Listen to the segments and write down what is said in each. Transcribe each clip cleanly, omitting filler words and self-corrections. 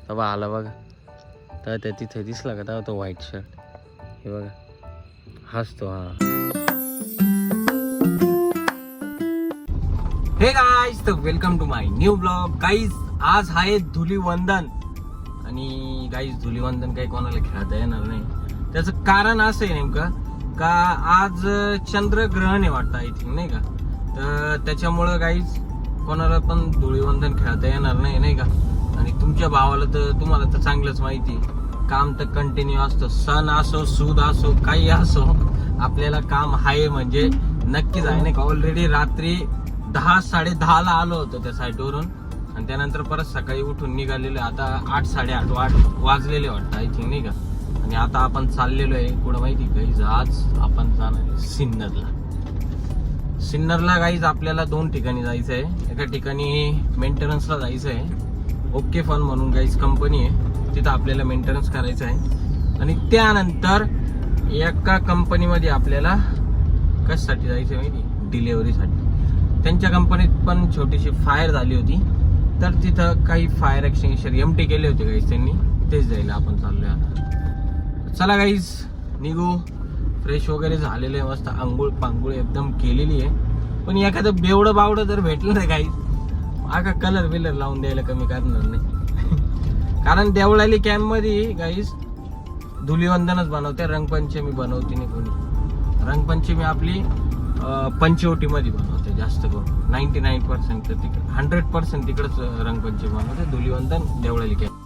तेव्हा आला बघा, तर त्या तिथे दिसला का तेव्हा तो व्हाईट शर्ट, हे बघा हसतो हा. हे गाईज, तर welcome to my new blog. Guys आज आहे धुलीवंदन, आणि गाईज धुलीवंदन काही कोणाला खेळता येणार नाही. त्याचं कारण असं आहे नेमकं का आज चंद्रग्रहण आहे वाटतं, आय थिंक, नाही का. तर त्याच्यामुळं गाईज कोणाला पण धुलीवंदन खेळता येणार नाही, नाही का. आणि तुमच्या भावाला तर तुम्हाला तर चांगलंच माहिती, काम तर कंटिन्यू असतं. सण असो, सूद असो, काही असो, आपल्याला काम आहे म्हणजे नक्कीच आहे, नाही का. ऑलरेडी रात्री 10-10:30 आलो होतो त्या साईटवरून, आणि त्यानंतर परत सकाळी उठून निघालेलो. आता 8-8:30 वाजलेले वाटतं, आय थिंक, नाही का. आणि आता आपण चाललेलो आहे कुठं माहिती गाईज, आज आपण जाणार आहे सिन्नरला. सिन्नरला गाईज आपल्याला 2 ठिकाणी जायचं आहे. एका ठिकाणी मेंटेनन्सला जायचं आहे, ओके फन म्हणून गाईज कंपनी आहे, तिथं आपल्याला मेंटेनन्स करायचं आहे. आणि त्यानंतर एका कंपनीमध्ये आपल्याला कशासाठी जायचं आहे माहिती, डिलेव्हरीसाठी. त्यांच्या कंपनीत पण छोटीशी फायर झाली होती, तर तिथं काही फायर एक्सटिंग्विशर एमटी केले होते गाईज त्यांनी, तेच जायला आपण चाललोय आता. चला गाईज निघू. फ्रेश वगैरे झालेलं आहे, मस्त आंघोळ पांघोळ एकदम केलेली आहे. पण एखादं बेवडं बावडं जर भेटलं ना गाईज, आका कलर बिलर लावून द्यायला कमी करणार नाही. कारण देवळाली कॅम्पमध्ये गाईज धुलीवंदनच बनवते, रंगपंचमी बनवते नाही कोणी. रंगपंचमी आपली पंचवटीमध्ये बनवते जास्त करून, 99% तर तिकडे, 100% तिकडंच रंगपंचमी बनवते. धुलीवंदन देवळाली कॅम्प.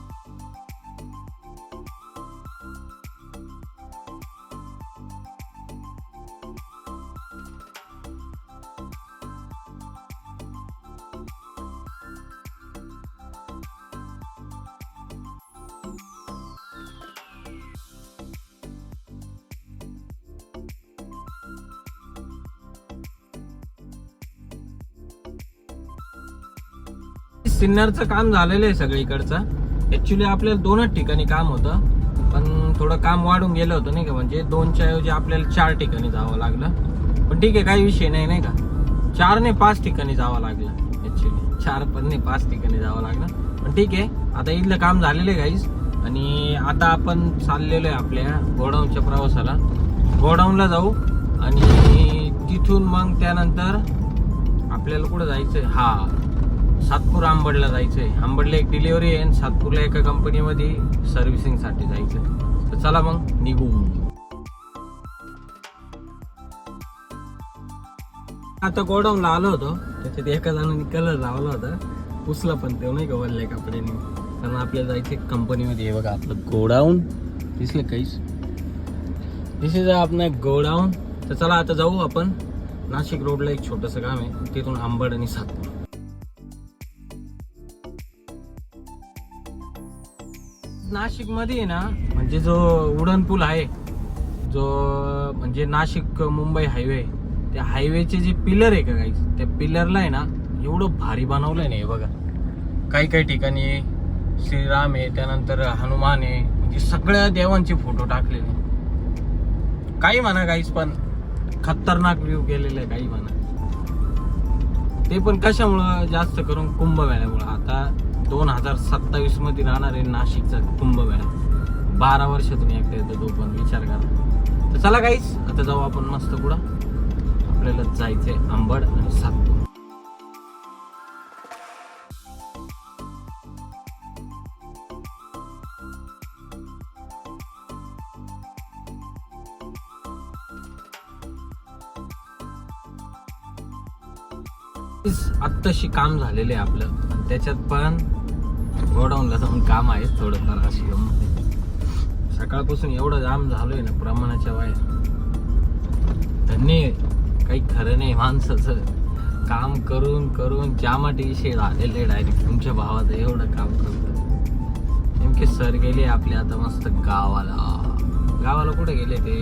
सिन्नरचं काम झालेलं आहे सगळीकडचं. ऍक्च्युली आपल्याला 2च ठिकाणी काम होतं, पण थोडं काम वाढून गेलं होतं, नाही का. म्हणजे 2च्या ऐवजी आपल्याला 4 ठिकाणी जावं लागलं. पण ठीक आहे, काही विषय नाही, नाही का. 4 नाही 5 ठिकाणी जावं लागलं. ऍक्च्युली 4 पण नाही 5 ठिकाणी जावं लागलं, पण ठीक आहे. आता इथलं काम झालेलं आहे गाईज, आणि आता आपण चाललेलो आहे आपल्या गोडाऊनच्या प्रवासाला. गोडाऊनला जाऊ आणि तिथून मग त्यानंतर आपल्याला कुठं जायचंय, सातपूर आंबडला जायचंय. आंबडला एक डिलिव्हरी आहे, आणि सातपूरला एका कंपनीमध्ये सर्व्हिसिंगसाठी जायचंय. तर चला मग निघू. आता गोडाऊनला आलो होतो, त्याच्यात एका जणांनी कलर लावला होता, पुसला पण ते नाही का वल्ल्या कपड्याने. कारण आपल्याला जायचं कंपनीमध्ये. हे बघा आपलं गोडाऊन दिसलं काहीच, दिस इज आपलं गोडाऊन. तर चला आता जाऊ आपण. नाशिक रोडला एक छोटंसं काम आहे, तिथून आंबड आणि सातपूर. नाशिक मध्ये ना, म्हणजे जो उड्डाण पूल आहे, जो म्हणजे नाशिक मुंबई हायवे, त्या हायवेचे जे पिलर आहे का गाईज, त्या पिलरला आहे ना एवढं भारी बनवलंय ना. हे बघा, काही ठिकाणी श्रीराम आहे, त्यानंतर हनुमान आहे, म्हणजे सगळ्या देवांचे फोटो टाकलेले. काही म्हणा गाईज, पण खतरनाक व्ह्यू केलेला आहे, काही म्हणा. ते पण कशामुळं, जास्त करून कुंभमेळ्यामुळं. आता 2027 मध्ये राहणार आहे नाशिकचा कुंभमेळा. 12 वर्षातून एकदा येतो तो पण, विचार करा. तर चला गाईस, आता जाऊ आपण मस्त पुढं. आपल्याला जायचंय आंबड आणि सातपूर. आत्ताशी काम झालेलं आहे आपलं, आणि त्याच्यात पण गोडाऊनला जाऊन काम आहे थोडंफार. अशी सकाळपासून एवढं जाम झालोय ना, प्रमाणाच्या बाहेर. धन्य, काही खरं नाही माणसाचं. काम करून करून जामाटी विषय झालेलं आहे डायरेक्ट. तुमच्या भावाचं एवढं काम करतं. नेमके सर गेले आपले आता मस्त गावाला कुठे गेले ते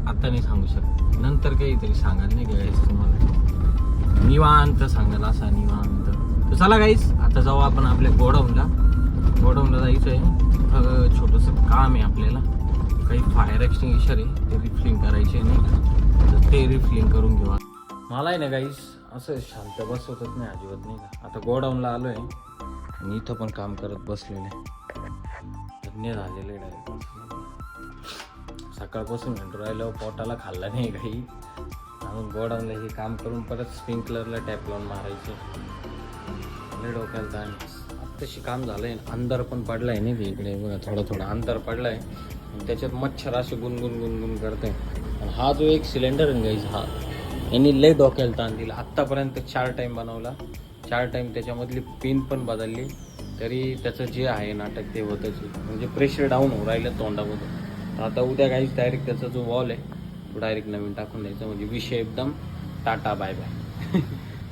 आता नाही सांगू शकत, नंतर काहीतरी सांगाल, नाही का तुम्हाला. निवांत सांगाल असा निवांत. तर चला गाईस, आता जाऊ आपण आपल्या गोडाऊनला जायचं आहे. छोटंसं काम आहे आपल्याला, काही फायर एक्सटिंग्विशर आहे, ते रिफिलिंग करायचे नाही, तर ते रिफिलिंग करून घेऊ. मला आहे ना गाईस असं शांत बसवतच नाही अजिबात, नाही का. आता गोडाऊनला आलोय आणि इथं पण काम करत बसलेलं आहे. धन्य झालेले डायरेक्ट. सकाळपासून म्हणतो राहिलो पोटाला खाल्ला नाही काही. अजून गोडाऊनला हे काम करून परत स्प्रिंकलरला टॅप लावून मारायचे. लय डोक्याला ताण. आत्ताशी काम झालंय. अंधार पण पडलाय नाही ते इकडे बघा, थोडं अंधार पडलाय आणि त्याच्यात मच्छर असे गुणगुण करते. आणि हा जो एक सिलेंडर आहे गाईज, हा यांनी लय डोक्याला ताण दिला. आत्तापर्यंत 4 टाईम बनवला, 4 टाईम त्याच्यामधली पिन पण बदलली, तरी त्याचं जे आहे नाटक ते होतच. म्हणजे प्रेशर डाऊन होऊ राहिलं तोंडामधून. तर आता उद्या गाईज डायरेक्ट त्याचा जो वॉल आहे तो डायरेक्ट नवीन टाकून द्यायचा. म्हणजे विषय एकदम टाटा बाय बाय.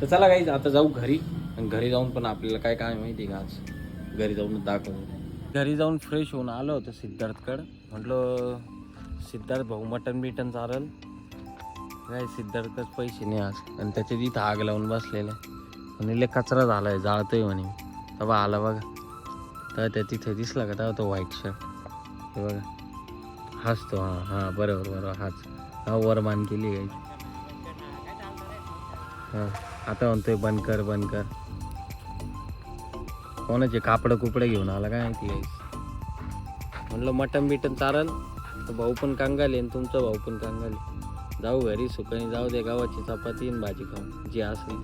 तर चला गाईज आता जाऊ घरी. आणि घरी जाऊन पण आपल्याला काय काय माहिती का, आज घरी जाऊन दाखवू. घरी जाऊन फ्रेश होऊन आलो होतं सिद्धार्थकडं. म्हटलं सिद्धार्थ भाऊ मटन चालेल काय. सिद्धार्थच पैसे नाही आज, आणि त्याच्या तिथं आग लावून बसलेलं आहे. आणि लय कचरा झाला आहे, जाळतोय म्हणे. तेव्हा आला बघा, तर त्या तिथे दिसला का तेव्हा तो व्हाईट शर्ट, हे बघा हाच तो. हां बरोबर हाच. हा वरमान केली आहे. हां आता म्हणतोय बंद कर. कोणाचे कापडं कुपडे घेऊन आला काय माहिती गाईस. म्हणलं मटन चालेल तर भाऊ पण कांगाले आणि तुमचा भाऊ पण कांगाले. जाऊ घरी सुखाने जाऊ दे, गावाची चपाती आणि भाजी खाऊ जी असेल.